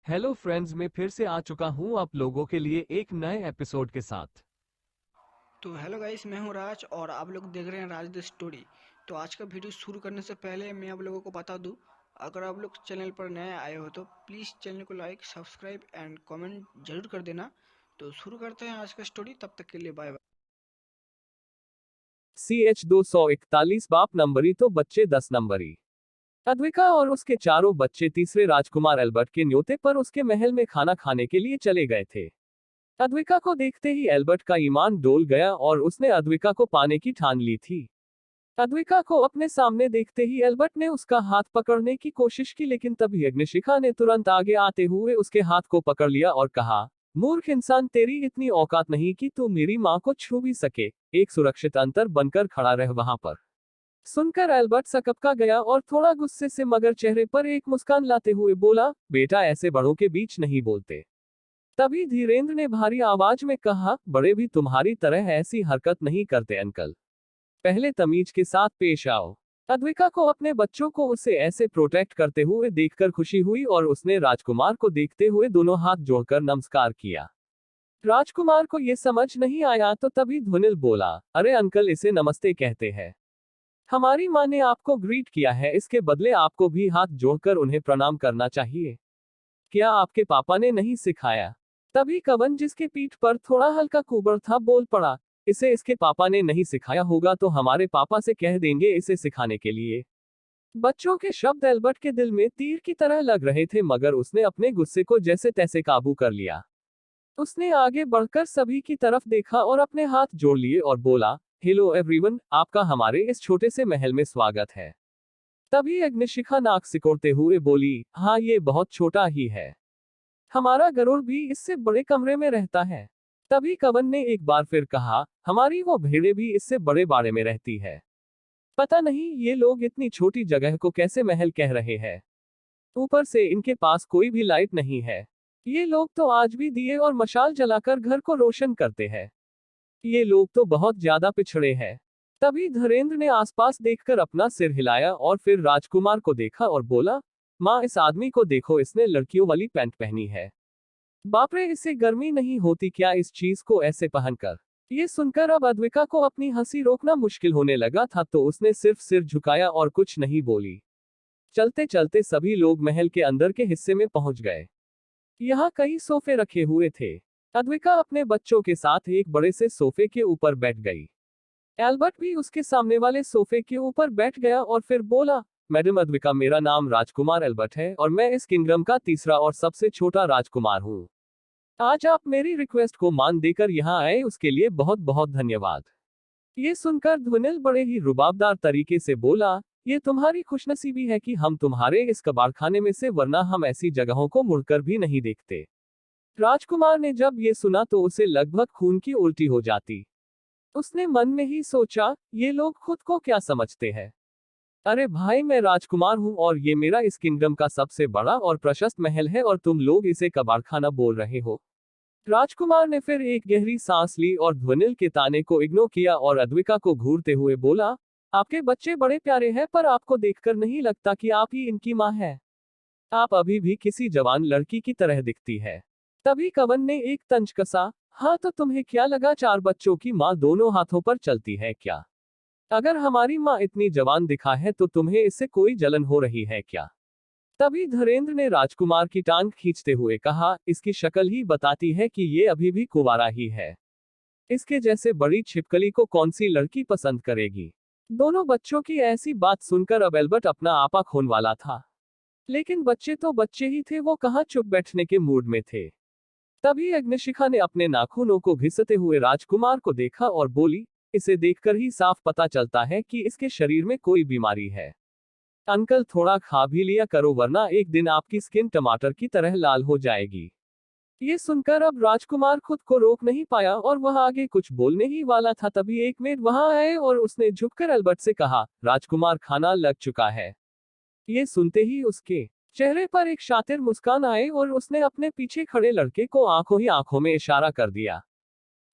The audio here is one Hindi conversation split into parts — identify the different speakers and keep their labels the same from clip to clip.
Speaker 1: हेलो फ्रेंड्स, मैं फिर से आ चुका हूं आप लोगों के लिए एक नए एपिसोड के साथ।
Speaker 2: तो हेलो गाइस, मैं हूं राज और आप लोग देख रहे हैं राज द स्टोरी। तो आज का वीडियो शुरू करने से पहले मैं आप लोगों को बता दूं, अगर आप लोग चैनल पर नए आए हो तो प्लीज़ चैनल को लाइक सब्सक्राइब एंड कमेंट जरूर कर देना। तो शुरू करते हैं आज का स्टोरी, तब तक के लिए बाय बाय।
Speaker 3: CH 241 बाप नंबरी तो बच्चे 10 नंबरी। अद्विका और उसके चारों बच्चे तीसरे राजकुमार एल्बर्ट के न्योते पर उसके महल में खाना खाने के लिए चले गए थे। अद्विका को देखते ही एल्बर्ट का ईमान डोल गया और उसने अद्विका को पाने की ठान ली थी। अद्विका को अपने सामने देखते ही एल्बर्ट ने उसका हाथ पकड़ने की कोशिश की, लेकिन तभी अग्निशिखा ने तुरंत आगे आते हुए उसके हाथ को पकड़ लिया और कहा, मूर्ख इंसान, तेरी इतनी औकात नहीं कि तू मेरी मां को छू भी सके। एक सुरक्षित अंतर बनकर खड़ा रह वहां पर। सुनकर एल्बर्ट सकपका गया और थोड़ा गुस्से से मगर चेहरे पर एक मुस्कान लाते हुए बोला, बेटा, ऐसे बड़ों के बीच नहीं बोलते। तभी धीरेंद्र ने भारी आवाज में कहा, बड़े भी तुम्हारी तरह ऐसी हरकत नहीं करते अंकल। पहले तमीज के साथ पेश आओ। अद्विका को अपने बच्चों को उसे ऐसे प्रोटेक्ट करते हुए देखकर खुशी हुई और उसने राजकुमार को देखते हुए दोनों हाथ जोड़कर नमस्कार किया। राजकुमार को यह समझ नहीं आया तो तभी ध्वनिल बोला, अरे अंकल, इसे नमस्ते कहते हैं। हमारी माँ ने आपको ग्रीट किया है, इसके बदले आपको भी हाथ जोड़कर उन्हें प्रणाम करना चाहिए। क्या आपके पापा ने नहीं सिखाया? तभी कवन, जिसके पीठ पर थोड़ा हल्का कुबड़ था, बोल पड़ा, इसे इसके पापा ने नहीं सिखाया होगा तो हमारे पापा से कह देंगे इसे सिखाने के लिए। बच्चों के शब्द एल्बर्ट के दिल में तीर की तरह लग रहे थे, मगर उसने अपने गुस्से को जैसे तैसे काबू कर लिया। उसने आगे बढ़कर सभी की तरफ देखा और अपने हाथ जोड़ लिए और बोला, हेलो एवरीवन, आपका हमारे इस छोटे से महल में स्वागत है। तभी अग्निशिखा नाक सिकोड़ते हुए बोली, हाँ, ये बहुत छोटा ही है। हमारा गरुड़ भी इससे बड़े कमरे में रहता है। तभी कवन ने एक बार फिर कहा, हमारी वो भेड़ें भी इससे बड़े बाड़े में रहती है। पता नहीं ये लोग इतनी छोटी जगह को कैसे महल कह रहे हैं। ऊपर से इनके पास कोई भी लाइट नहीं है। ये लोग तो आज भी दिए और मशाल जलाकर घर को रोशन करते हैं। ये लोग तो बहुत ज्यादा पिछड़े हैं। तभी धीरेंद्र ने आसपास देखकर अपना सिर हिलाया और फिर राजकुमार को देखा और बोला, माँ, इस आदमी को देखो, इसने लड़कियों वाली पैंट पहनी है। बाप रे, इसे गर्मी नहीं होती क्या इस चीज को ऐसे पहनकर? ये सुनकर अब अद्विका को अपनी हंसी रोकना मुश्किल होने लगा था, तो उसने सिर्फ सिर झुकाया और कुछ नहीं बोली। चलते चलते सभी लोग महल के अंदर के हिस्से में पहुंच गए। यहाँ कई सोफे रखे हुए थे। अद्विका अपने बच्चों के साथ एक बड़े से सोफे के ऊपर बैठ गई। एल्बर्ट भी उसके सामने वाले सोफे के ऊपर बैठ गया और फिर बोला, मैडम अद्विका, मेरा नाम राजकुमार एल्बर्ट है और मैं इस किंगडम का तीसरा और सबसे छोटा राजकुमार हूँ। आज आप मेरी रिक्वेस्ट को मान देकर यहाँ आए, उसके लिए बहुत बहुत धन्यवाद। ये सुनकर ध्वनिल बड़े ही रुबाबदार तरीके से बोला, ये तुम्हारी खुशनसीबी है कि हम तुम्हारे इस कबाड़खाने में से, वरना हम ऐसी जगहों को मुड़कर भी नहीं देखते। राजकुमार ने जब ये सुना तो उसे लगभग खून की उल्टी हो जाती। उसने मन में ही सोचा, ये लोग खुद को क्या समझते हैं? अरे भाई, मैं राजकुमार हूँ और ये मेरा इस किंगडम का सबसे बड़ा और प्रशस्त महल है और तुम लोग इसे कबाड़खाना बोल रहे हो। राजकुमार ने फिर एक गहरी सांस ली और ध्वनिल के ताने को इग्नोर किया और अद्विका को घूरते हुए बोला, आपके बच्चे बड़े प्यारे हैं, पर आपको देखकर नहीं लगता कि आप ही इनकी माँ है। आप अभी भी किसी जवान लड़की की तरह दिखती है। तभी कवन ने एक तंज कसा, हाँ तो तुम्हें क्या लगा चार बच्चों की माँ दोनों हाथों पर चलती है क्या? अगर हमारी माँ इतनी जवान दिखा है तो तुम्हें इससे कोई जलन हो रही है क्या? तभी धीरेंद्र ने राजकुमार की टांग खींचते हुए कहा, इसकी शक्ल ही बताती है कि ये अभी भी कुंवारा ही है। इसके जैसे बड़ी छिपकली को कौन सी लड़की पसंद करेगी? दोनों बच्चों की ऐसी बात सुनकर अब एल्बर्ट अपना आपा खोने वाला था। लेकिन बच्चे तो बच्चे ही थे, वो कहाँ चुप बैठने के मूड में थे। तभी अग्निशिखा ने अपने नाखूनों को घिसते हुए राजकुमार को देखा और बोली, इसे देखकर ही साफ पता चलता है कि इसके शरीर में कोई बीमारी है। अंकल, थोड़ा खा भी लिया करो, वरना एक दिन आपकी स्किन टमाटर की तरह लाल हो जाएगी। ये सुनकर अब राजकुमार खुद को रोक नहीं पाया और वह आगे कुछ बोलने ही वाला था, तभी एक मेड वहां आए और उसने झुककर एल्बर्ट से कहा, राजकुमार, खाना लग चुका है। ये सुनते ही उसके चेहरे पर एक शातिर मुस्कान आए और उसने अपने पीछे खड़े लड़के को आंखों ही आंखों में इशारा कर दिया।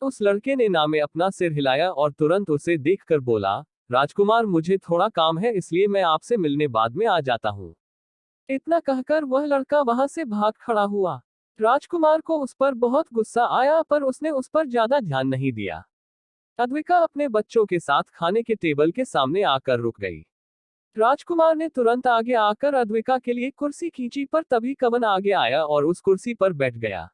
Speaker 3: उस लड़के ने ना में अपना सिर हिलाया और तुरंत उसे देखकर बोला, राजकुमार, मुझे थोड़ा काम है, इसलिए मैं आपसे मिलने बाद में आ जाता हूँ। इतना कहकर वह लड़का वहां से भाग खड़ा हुआ। राजकुमार को उस पर बहुत गुस्सा आया, पर उसने उस पर ज्यादा ध्यान नहीं दिया। अद्विका अपने बच्चों के साथ खाने के टेबल के सामने आकर रुक गई। राजकुमार ने तुरंत आगे आकर अद्विका के लिए कुर्सी खींची, पर तभी कवन आगे आया और उस कुर्सी पर बैठ गया।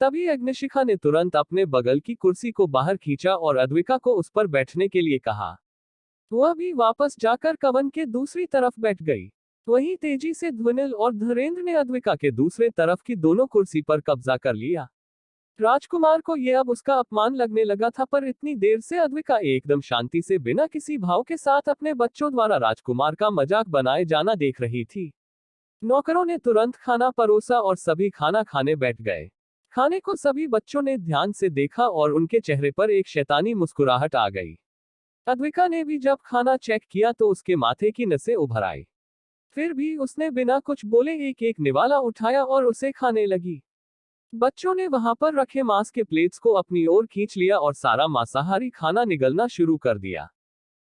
Speaker 3: तभी अग्निशिखा ने तुरंत अपने बगल की कुर्सी को बाहर खींचा और अद्विका को उस पर बैठने के लिए कहा। वह भी वापस जाकर कवन के दूसरी तरफ बैठ गई। वहीं तेजी से ध्वनिल और धीरेन्द्र ने अद्विका के दूसरे तरफ की दोनों कुर्सी पर कब्जा कर लिया। राजकुमार को यह अब उसका अपमान लगने लगा था, पर इतनी देर से अद्विका एकदम शांति से बिना किसी भाव के साथ अपने बच्चों द्वारा राजकुमार का मजाक बनाए जाना देख रही थी। नौकरों ने तुरंत खाना परोसा और सभी खाना खाने बैठ गए। खाने को सभी बच्चों ने ध्यान से देखा और उनके चेहरे पर एक शैतानी मुस्कुराहट आ गई। अद्विका ने भी जब खाना चेक किया तो उसके माथे की नसें उभर आई। फिर भी उसने बिना कुछ बोले एक एक निवाला उठाया और उसे खाने लगी। बच्चों ने वहां पर रखे मांस के प्लेट्स को अपनी ओर खींच लिया और सारा मांसाहारी खाना निगलना शुरू कर दिया।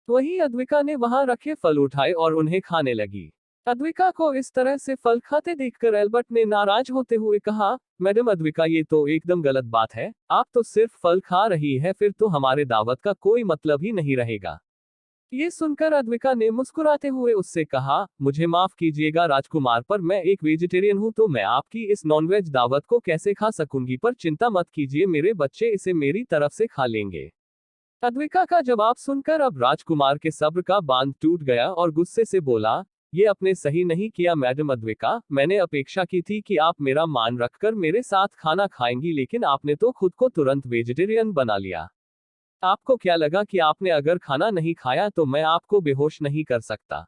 Speaker 3: वहीं अद्विका ने वहां रखे फल उठाए और उन्हें खाने लगी। अद्विका को इस तरह से फल खाते देखकर एल्बर्ट ने नाराज होते हुए कहा, मैडम अद्विका, ये तो एकदम गलत बात है। आप तो सिर्फ फल खा रही है, फिर तो हमारे दावत का कोई मतलब ही नहीं रहेगा। ये सुनकर अद्विका ने मुस्कुराते हुए उससे कहा, मुझे माफ कीजिएगा राजकुमार, पर मैं एक वेजिटेरियन हूं, तो मैं आपकी इस नॉनवेज दावत को कैसे खा सकूंगी, पर चिंता मत कीजिए, मेरे बच्चे इसे मेरी तरफ से खा लेंगे। अद्विका का जवाब सुनकर अब राजकुमार के सब्र का बांध टूट गया और गुस्से से बोला, ये आपने सही नहीं किया मैडम अद्विका, मैंने अपेक्षा की थी कि आप मेरा मान रखकर मेरे साथ खाना खाएंगी, लेकिन आपने तो खुद को तुरंत वेजिटेरियन बना लिया। आपको क्या लगा कि आपने अगर खाना नहीं खाया तो मैं आपको बेहोश नहीं कर सकता।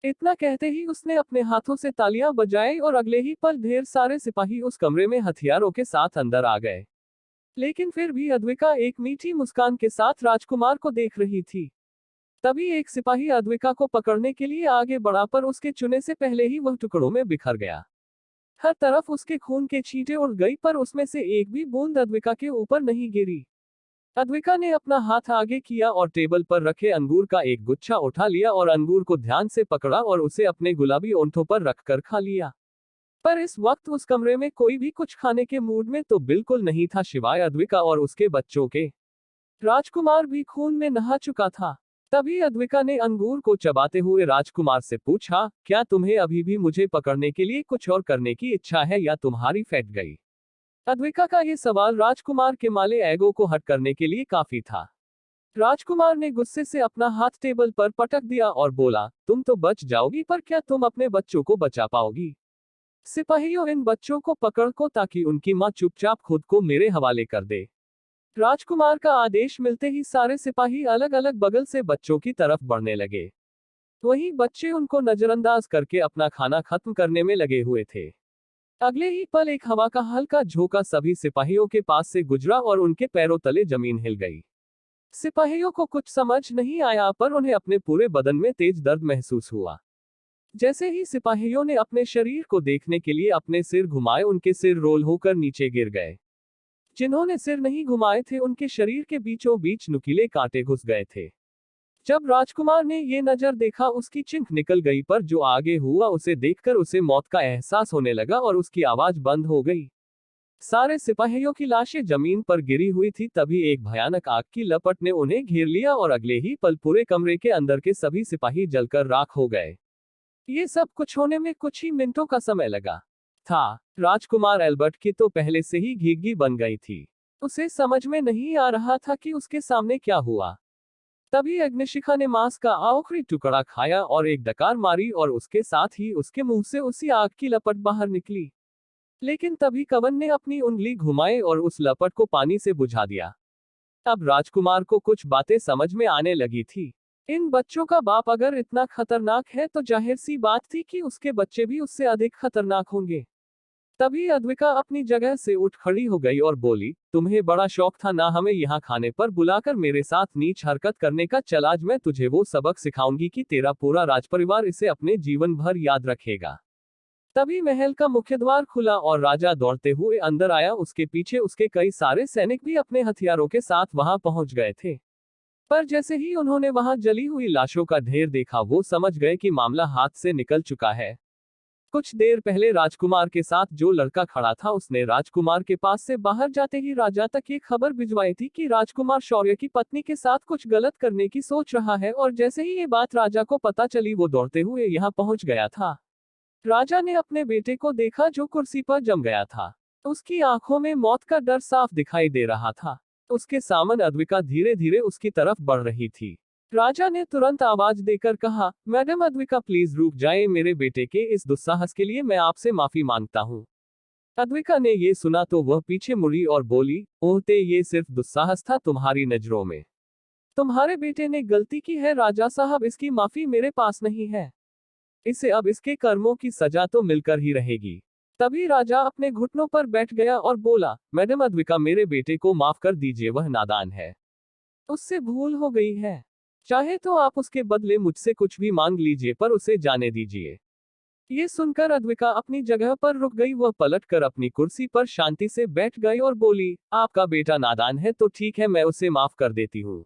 Speaker 3: इतना कहते ही उसने अपने हाथों से तालियां बजाई और अगले ही पल ढेर सारे सिपाही उस कमरे में हथियारों के साथ अंदर आ गए। लेकिन फिर भी अद्विका एक मीठी मुस्कान के साथ राजकुमार को देख रही थी। तभी एक सिपाही अद्विका को पकड़ने के लिए आगे बढ़ा, पर उसके चुने से पहले ही वह टुकड़ों में बिखर गया। हर तरफ उसके खून के छींटे उड़ गई, पर उसमें से एक भी बूंद अद्विका के ऊपर नहीं गिरी। अद्विका ने अपना हाथ आगे किया और टेबल पर रखे अंगूर का एक गुच्छा उठा लिया और अंगूर को ध्यान से पकड़ा और उसे अपने गुलाबी ओंठों पर रखकर खा लिया। पर इस वक्त उस कमरे में कोई भी कुछ खाने के मूड में तो बिल्कुल नहीं था, सिवाय अद्विका और उसके बच्चों के। राजकुमार भी खून में नहा चुका था। तभी अद्विका ने अंगूर को चबाते हुए राजकुमार से पूछा, क्या तुम्हें अभी भी मुझे पकड़ने के लिए कुछ और करने की इच्छा है या तुम्हारी फैट गई? अद्विका का ये सवाल राजकुमार के माले एगो को हट करने के लिए काफी था। राजकुमार ने गुस्से से अपना हाथ टेबल पर पटक दिया और बोला, तुम तो बच जाओगी, पर क्या तुम अपने बच्चों को बचा पाओगी? सिपाहियों, इन बच्चों को पकड़ को ताकि उनकी मां चुपचाप खुद को मेरे हवाले कर दे। राजकुमार का आदेश मिलते ही सारे सिपाही अलग अलग बगल से बच्चों की तरफ बढ़ने लगे। वहीं बच्चे उनको नजरअंदाज करके अपना खाना खत्म करने में लगे हुए थे। अगले ही पल एक हवा का हल्का झोंका सभी सिपाहियों के पास से गुजरा और उनके पैरों तले जमीन हिल गई। सिपाहियों को कुछ समझ नहीं आया, पर उन्हें अपने पूरे बदन में तेज दर्द महसूस हुआ। जैसे ही सिपाहियों ने अपने शरीर को देखने के लिए अपने सिर घुमाए, उनके सिर रोल होकर नीचे गिर गए। जिन्होंने सिर नहीं घुमाए थे, उनके शरीर के बीचों बीच नुकीले कांटे घुस गए थे। जब राजकुमार ने ये नजर देखा, उसकी चिंख निकल गई, पर जो आगे हुआ उसे देखकर उसे मौत का एहसास होने लगा और उसकी आवाज बंद हो गई। सारे सिपाहियों की लाशें जमीन पर गिरी हुई थी। तभी एक भयानक आग की लपट ने उन्हें घेर लिया और अगले ही पल पूरे कमरे के अंदर के सभी सिपाही जलकर राख हो गए। ये सब कुछ होने में कुछ ही मिनटों का समय लगा था। राजकुमार एल्बर्ट की तो पहले से ही घिघी बन गई थी। उसे समझ में नहीं आ रहा था कि उसके सामने क्या हुआ। तभी अग्निशिखा ने मांस का आखिरी टुकड़ा खाया और एक डकार मारी और उसके साथ ही उसके मुंह से उसी आग की लपट बाहर निकली। लेकिन तभी कवन ने अपनी उंगली घुमाई और उस लपट को पानी से बुझा दिया। अब राजकुमार को कुछ बातें समझ में आने लगी थी। इन बच्चों का बाप अगर इतना खतरनाक है तो जाहिर सी बात थी कि उसके बच्चे भी उससे अधिक खतरनाक होंगे। तभी अद्विका अपनी जगह से उठ खड़ी हो गई और बोली, तुम्हें बड़ा शौक था ना हमें यहाँ खाने पर बुलाकर मेरे साथ नीच हरकत करने का। चल, आज मैं तुझे वो सबक सिखाऊंगी कि तेरा पूरा राजपरिवार इसे अपने जीवन भर याद रखेगा। तभी महल का मुख्य द्वार खुला और राजा दौड़ते हुए अंदर आया। उसके पीछे उसके कई सारे सैनिक भी अपने हथियारों के साथ वहां पहुंच गए थे। पर जैसे ही उन्होंने वहां जली हुई लाशों का ढेर देखा, वो समझ गए कि मामला हाथ से निकल चुका है। कुछ देर पहले राजकुमार के साथ जो लड़का खड़ा था उसने राजकुमार के पास से बाहर जाते ही राजा तक ये खबर भिजवाई थी कि राजकुमार शौर्य की पत्नी के साथ कुछ गलत करने की सोच रहा है, और जैसे ही ये बात राजा को पता चली वो दौड़ते हुए यहाँ पहुंच गया था। राजा ने अपने बेटे को देखा जो कुर्सी पर जम गया था। उसकी आंखों में मौत का डर साफ दिखाई दे रहा था। उसके सामने अद्विका धीरे धीरे उसकी तरफ बढ़ रही थी। राजा ने तुरंत आवाज देकर कहा, मैडम अद्विका प्लीज रुक जाए, मेरे बेटे के इस दुस्साहस के लिए मैं आपसे माफी मांगता हूँ। अद्विका ने ये सुना तो वह पीछे मुड़ी और बोली, ओहते ये सिर्फ दुस्साहस था तुम्हारी नजरों में। तुम्हारे बेटे ने गलती की है राजा साहब, इसकी माफी मेरे पास नहीं है। इसे अब इसके कर्मों की सजा तो मिलकर ही रहेगी। तभी राजा अपने घुटनों पर बैठ गया और बोला, मैडम अद्विका मेरे बेटे को माफ कर दीजिए, वह नादान है, उससे भूल हो गई है। चाहे तो आप उसके बदले मुझसे कुछ भी मांग लीजिए, पर उसे जाने दीजिए। ये सुनकर अद्विका अपनी जगह पर रुक गई। वह पलटकर अपनी कुर्सी पर शांति से बैठ गई और बोली, आपका बेटा नादान है तो ठीक है, मैं उसे माफ कर देती हूँ,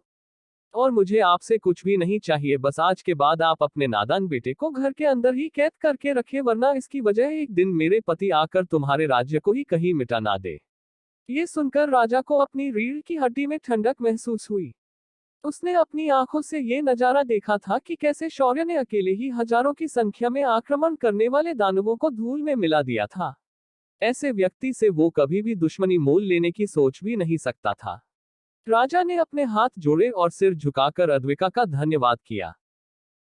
Speaker 3: और मुझे आपसे कुछ भी नहीं चाहिए। बस आज के बाद आप अपने नादान बेटे को घर के अंदर ही कैद करके रखे, वरना इसकी वजह एक दिन मेरे पति आकर तुम्हारे राज्य को ही कहीं मिटा ना दे। ये सुनकर राजा को अपनी रीढ़ की हड्डी में ठंडक महसूस हुई। उसने अपनी आंखों से ये नजारा देखा था कि कैसे शौर्य ने अकेले ही हजारों की संख्या में आक्रमण करने वाले दानवों को धूल में मिला दिया था। ऐसे व्यक्ति से वो कभी भी दुश्मनी मोल लेने की सोच भी नहीं सकता था। राजा ने अपने हाथ जोड़े और सिर झुकाकर अद्विका का धन्यवाद किया।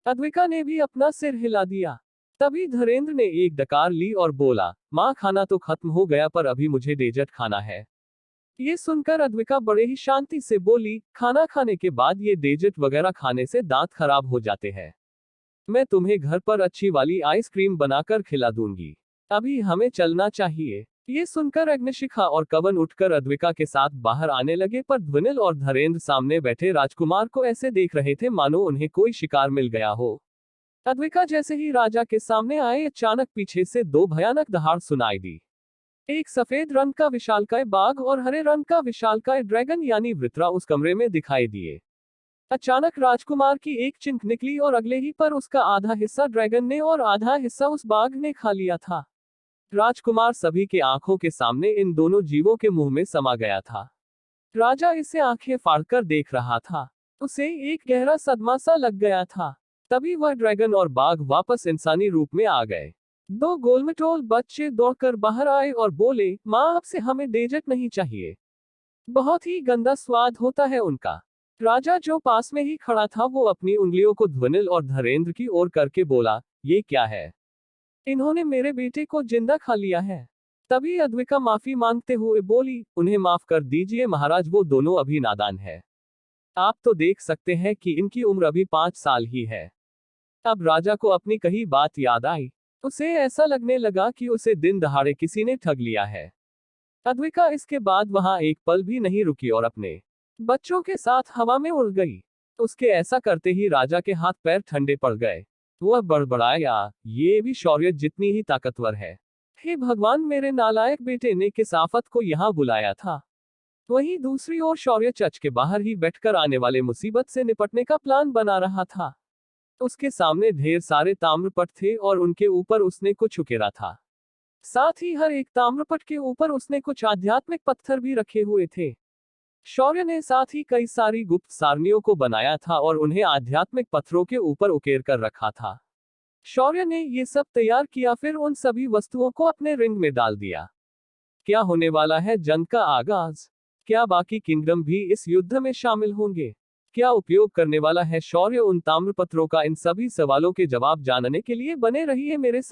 Speaker 3: अद्विका ने भी अपना सिर हिला दिया। तभी धीरेंद्र ने एक डकार ली और बोला, माँ खाना तो खत्म हो गया पर अभी मुझे डेजर्ट खाना है। ये सुनकर अद्विका बड़े ही शांति से बोली, खाना खाने के बाद ये डेजर्ट वगैरह खाने से दांत खराब हो जाते हैं। मैं तुम्हें घर पर अच्छी वाली आइसक्रीम बनाकर खिला दूंगी, अभी हमें चलना चाहिए। ये सुनकर अग्निशिखा और कवन उठकर अद्विका के साथ बाहर आने लगे, पर ध्वनिल और धीरेंद्र सामने बैठे राजकुमार को ऐसे देख रहे थे मानो उन्हें कोई शिकार मिल गया हो। अद्विका जैसे ही राजा के सामने आए, अचानक पीछे से दो भयानक दहाड़ सुनाई दी। एक सफेद रंग का विशालकाय बाघ और हरे रंग का विशालकाय ड्रैगन यानी वृत्रा उस कमरे में दिखाई दिए। अचानक राजकुमार की एक चिंख निकली और अगले ही पर उसका आधा हिस्सा ड्रैगन ने और आधा हिस्सा उस बाघ ने खा लिया था। राजकुमार सभी के आंखों के सामने इन दोनों जीवों के मुंह में समा गया था। राजा इसे आंखें फाड़कर देख रहा था। उसे एक गहरा सदमा सा लग गया था। तभी वह ड्रैगन और बाघ वापस इंसानी रूप में आ गए। दो गोलमटोल बच्चे दौड़कर बाहर आए और बोले, माँ अब से हमें डेजर्ट नहीं चाहिए, बहुत ही गंदा स्वाद होता है उनका। राजा जो पास में ही खड़ा था वो अपनी उंगलियों को ध्वनिल और धीरेंद्र की ओर करके बोला, ये क्या है, इन्होंने मेरे बेटे को जिंदा खा लिया है। तभी अद्विका माफी मांगते हुए बोली, उन्हें माफ कर दीजिए महाराज, वो दोनों अभी नादान है। आप तो देख सकते हैं कि इनकी उम्र अभी 5 साल ही है। अब राजा को अपनी कही बात याद आई। उसे ऐसा लगने लगा कि उसे दिन दहाड़े किसी ने ठग लिया है। अद्विका इसके बाद वहां एक पल भी नहीं रुकी और अपने बच्चों के साथ हवा में उड़ गई। उसके ऐसा करते ही राजा के हाथ पैर ठंडे पड़ गए। वह बड़बड़ाया, ये भी शौर्य जितनी ही ताकतवर है। हे भगवान, मेरे नालायक बेटे ने किस आफत को यहाँ बुलाया था। वहीं दूसरी ओर शौर्य चर्च के बाहर ही बैठकर आने वाले मुसीबत से निपटने का प्लान बना रहा था। उसके सामने ढेर सारे ताम्रपट थे और उनके ऊपर उसने कुछ उकेरा था। साथ ही हर एक ताम्रपट के ऊपर उसने कुछ आध्यात्मिक पत्थर भी रखे हुए थे। शौर्य ने साथ ही कई सारी गुप्त सारनियों को बनाया था और उन्हें आध्यात्मिक पत्थरों के ऊपर उकेर कर रखा था। शौर्य ने ये सब तैयार किया, फिर उन सभी वस्तुओं को अपने रिंग में डाल दिया। क्या होने वाला है जंग का आगाज? क्या बाकी किंगडम भी इस युद्ध में शामिल होंगे? क्या उपयोग करने वाला है शौर्य उन ताम्रपत्रों का? इन सभी सवालों के जवाब जानने के लिए बने रहिए मेरे साथ।